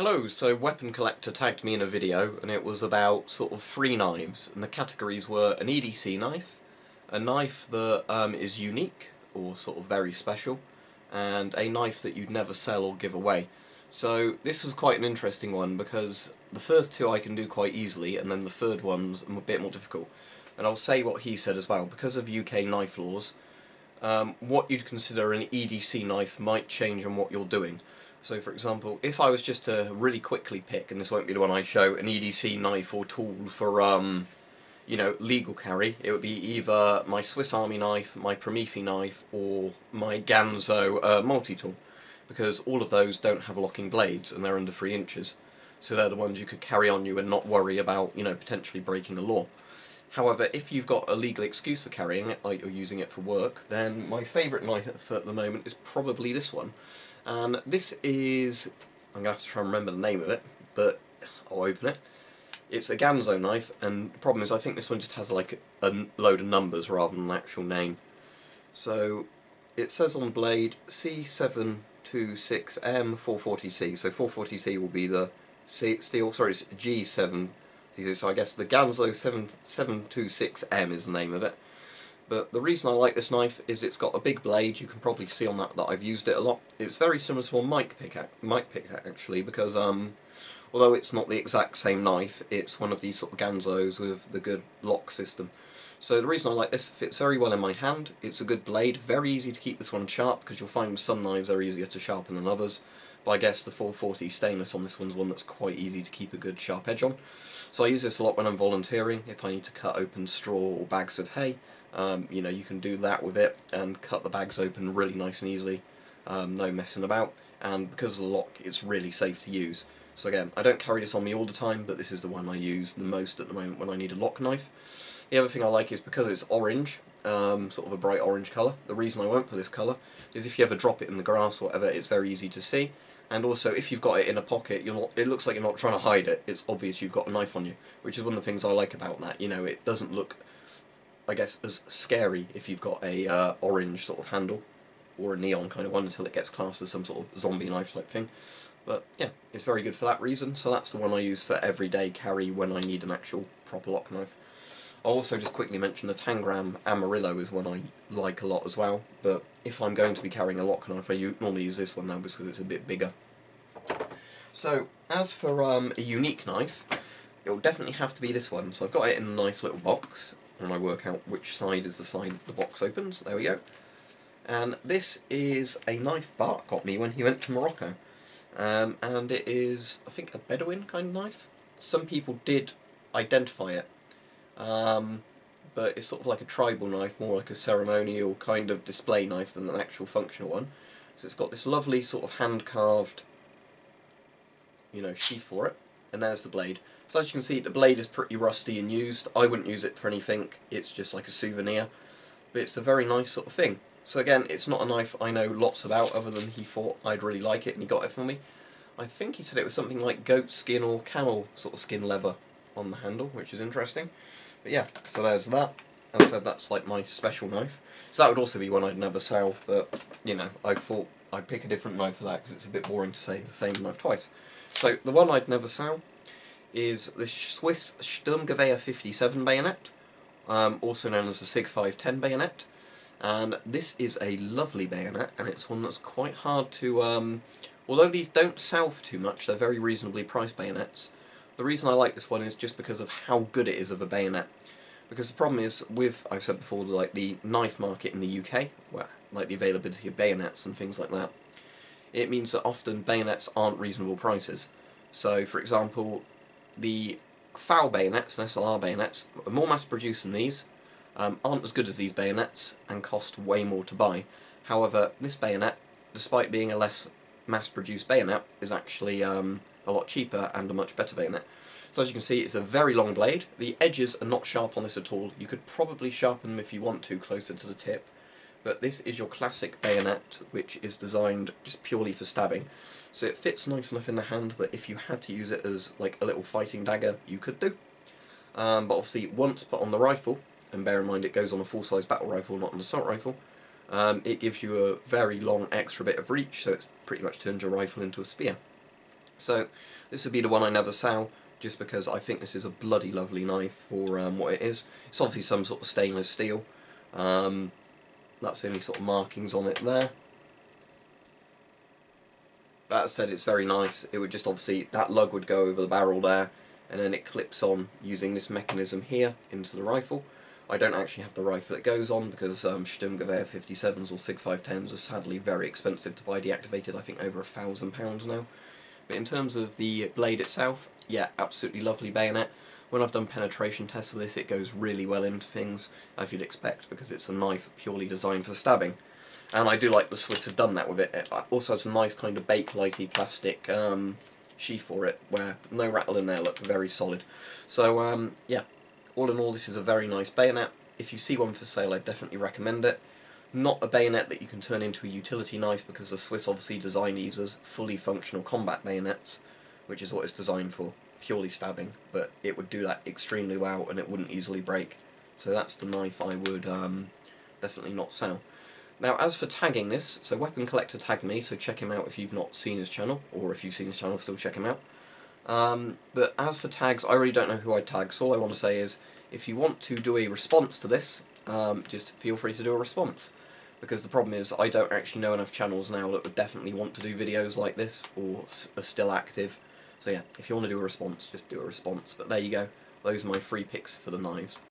Hello, so Weapon Collector tagged me in a video and it was about sort of free knives, and the categories were an E.D.C knife, a knife that is unique or sort of very special, and a knife that you'd never sell or give away. So this was quite an interesting one because the first two I can do quite easily and then the third one's a bit more difficult. And I'll say what he said as well. Because of UK knife laws, what you'd consider an E.D.C knife might change on what you're doing. So for example, if I was just to really quickly pick, and this won't be the one I show, an E.D.C knife or tool for, legal carry, it would be either my Swiss Army knife, my Prometheus knife, or my Ganzo multi-tool. Because all of those don't have locking blades, and they're under 3 inches. So they're the ones you could carry on you and not worry about, potentially breaking the law. However, if you've got a legal excuse for carrying it, like you're using it for work, then my favourite knife at the moment is probably this one. And this is, I'm going to have to try and remember the name of it, but I'll open it. It's a Ganzo knife, and the problem is I think this one just has like a load of numbers rather than an actual name. So it says on the blade C726M440C, so 440C will be the steel, sorry, it's G7, so I guess the Ganzo 726M is the name of it. But the reason I like this knife is it's got a big blade. You can probably see on that I've used it a lot. It's very similar to a mic pick actually, because although it's not the exact same knife, it's one of these sort of Ganzos with the good lock system. So the reason I like this, it fits very well in my hand. It's a good blade, very easy to keep this one sharp, because you'll find some knives are easier to sharpen than others. But I guess the 440 stainless on this one's one that's quite easy to keep a good sharp edge on. So I use this a lot when I'm volunteering, if I need to cut open straw or bags of hay. You can do that with it and cut the bags open really nice and easily, no messing about, and because of the lock it's really safe to use. So again, I don't carry this on me all the time, but this is the one I use the most at the moment when I need a lock knife. The other thing I like is because it's orange, sort of a bright orange colour. The reason I went for this colour is if you ever drop it in the grass or whatever, it's very easy to see. And also, if you've got it in a pocket, it looks like you're not trying to hide it. It's obvious you've got a knife on you, which is one of the things I like about that. It doesn't look, I guess, as scary if you've got a orange sort of handle, or a neon kind of one, until it gets classed as some sort of zombie knife type thing. But yeah, it's very good for that reason, so that's the one I use for everyday carry when I need an actual proper lock knife. I'll also just quickly mention the Tangram Amarillo is one I like a lot as well, but if I'm going to be carrying a lock knife, I normally use this one now because it's a bit bigger. So, as for a unique knife, it'll definitely have to be this one. So I've got it in a nice little box, and I work out which side is the side the box opens. There we go. And this is a knife Bart got me when he went to Morocco. And it is, I think, a Bedouin kind of knife. Some people did identify it, but it's sort of like a tribal knife, more like a ceremonial kind of display knife than an actual functional one. So it's got this lovely sort of hand-carved, sheath for it, and there's the blade. So as you can see, the blade is pretty rusty and used. I wouldn't use it for anything, it's just like a souvenir, but it's a very nice sort of thing. So again, it's not a knife I know lots about, other than he thought I'd really like it and he got it for me. I think he said it was something like goat skin or camel sort of skin leather on the handle, which is interesting. But yeah, so there's that. As I said, that's like my special knife. So that would also be one I'd never sell, but I thought I'd pick a different knife for that because it's a bit boring to say the same knife twice. So the one I'd never sell is the Swiss Sturmgewehr 57 bayonet, also known as the SIG 510 bayonet. And this is a lovely bayonet, and it's one that's quite hard to, although these don't sell for too much, they're very reasonably priced bayonets. The reason I like this one is just because of how good it is of a bayonet. Because the problem is with, I've said before, like the knife market in the UK, well, like the availability of bayonets and things like that, it means that often bayonets aren't reasonable prices. So, for example, the FAL bayonets and SLR bayonets are more mass-produced than these, aren't as good as these bayonets, and cost way more to buy. However, this bayonet, despite being a less mass-produced bayonet, is actually a lot cheaper and a much better bayonet. So as you can see, it's a very long blade. The edges are not sharp on this at all. You could probably sharpen them if you want to, closer to the tip. But this is your classic bayonet, which is designed just purely for stabbing. So it fits nice enough in the hand that if you had to use it as like a little fighting dagger, you could do. But obviously, once put on the rifle, and bear in mind it goes on a full-size battle rifle, not an assault rifle, it gives you a very long extra bit of reach, so it's pretty much turned your rifle into a spear. So this would be the one I never sell, just because I think this is a bloody lovely knife for what it is. It's obviously some sort of stainless steel. That's the only sort of markings on it there. That said, it's very nice. It would just obviously, that lug would go over the barrel there, and then it clips on using this mechanism here into the rifle. I don't actually have the rifle it goes on because Sturmgewehr 57s or Sig 510s are sadly very expensive to buy deactivated. I think over £1,000 now. But in terms of the blade itself, yeah, absolutely lovely bayonet. When I've done penetration tests with this, it goes really well into things, as you'd expect, because it's a knife purely designed for stabbing. And I do like the Swiss have done that with it. It also has a nice kind of Bakelite plastic sheath for it, where no rattle in there, look very solid. So yeah, all in all, this is a very nice bayonet. If you see one for sale, I'd definitely recommend it. Not a bayonet that you can turn into a utility knife, because the Swiss obviously designed these as fully functional combat bayonets, which is what it's designed for, purely stabbing, but it would do that extremely well and it wouldn't easily break. So that's the knife I would definitely not sell. Now as for tagging this, so Weapon Collector tagged me, so check him out if you've not seen his channel, or if you've seen his channel, still check him out. But as for tags, I really don't know who I'd tag, so all I want to say is, if you want to do a response to this, just feel free to do a response. Because the problem is, I don't actually know enough channels now that would definitely want to do videos like this, or are still active. So yeah, if you want to do a response, just do a response. But there you go, those are my 3 picks for the knives.